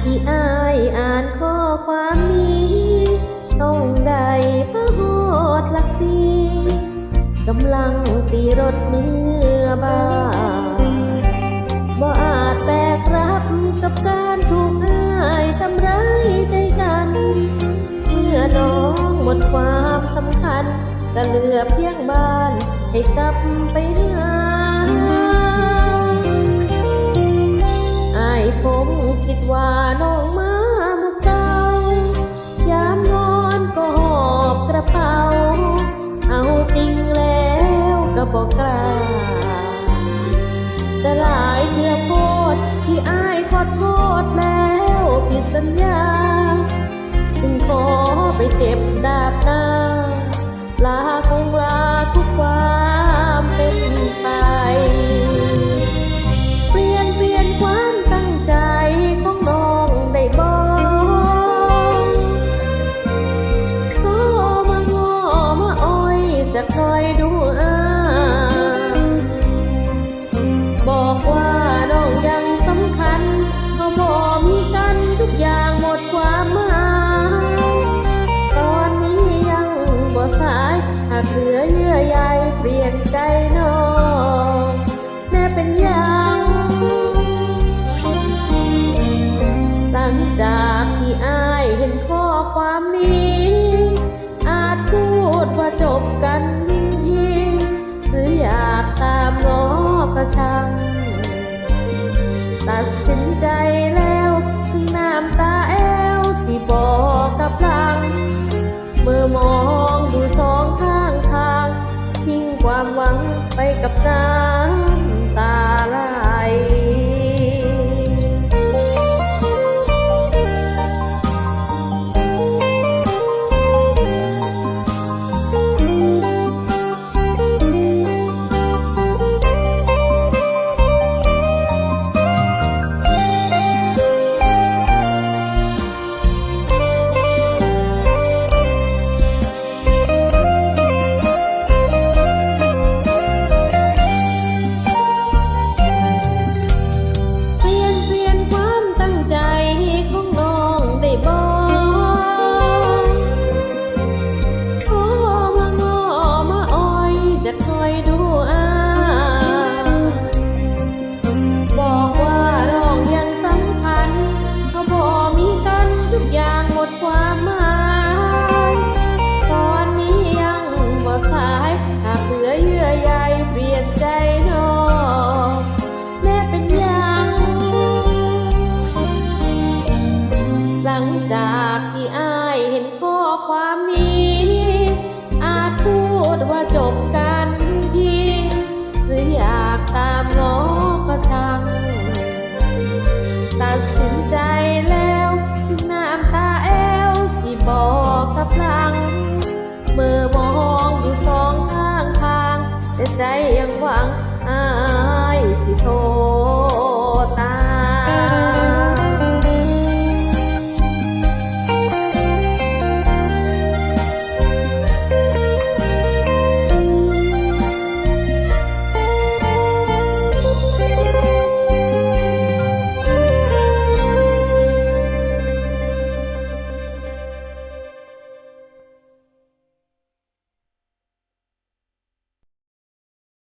ที่อายอ่านข้อความนี้ต้องได้พระโหดหลักสีกำลังตีรถเมื่อบ่ายบ่อาจแบกรับกับการถูกอายทำร้ายใจกันเมื่อน้องหมดความสำคัญก็เหลือเพียงบ้านให้กลับไปหาอายผมคิดว่าน้องมาเมื่อเก่ายามนอนก็หอบกระเป๋าเอาจริงแล้วก็บอกกล้าแต่หลายเทื่อโพดที่อายขอโทษแล้วผิดสัญญาถึงขอไปเจ็บดาบหน้าลาคงลาทุกความเป็นไปเปลี่ยนความตั้งใจของน้องได้บอกก็มาง้อมาอ้อยจะคอยดูบอกว่าน้องยังสำคัญก็บอกมีกันทุกอย่างหมดความหมายตอนนี้ยังบ่สายหากเหลือเยื่อใยเปลี่ยนใจน้องแน่เป็นยังหลังจากที่อายเห็นข้อความนี้อาจพูดว่าจบกันทีหรืออยากตามง้อก็ช่างตัดสินใจแล้วถึงน้ำตาแอวสิบอกกับพลังเมื่อมองดูสองข้างทางทิ้งความหวังไปกับน้ำตาไหลหลังจากที่อายเห็นข้อความนี้อาจพูดว่าจบกันทีหรืออยากตามง้อก็ช่างตัดสินใจแล้วถึงน้ำตาแอวสิบอกกับพลังเมื่อมองดูสองข้างทางแต่ใจยังหวังอายสิโทร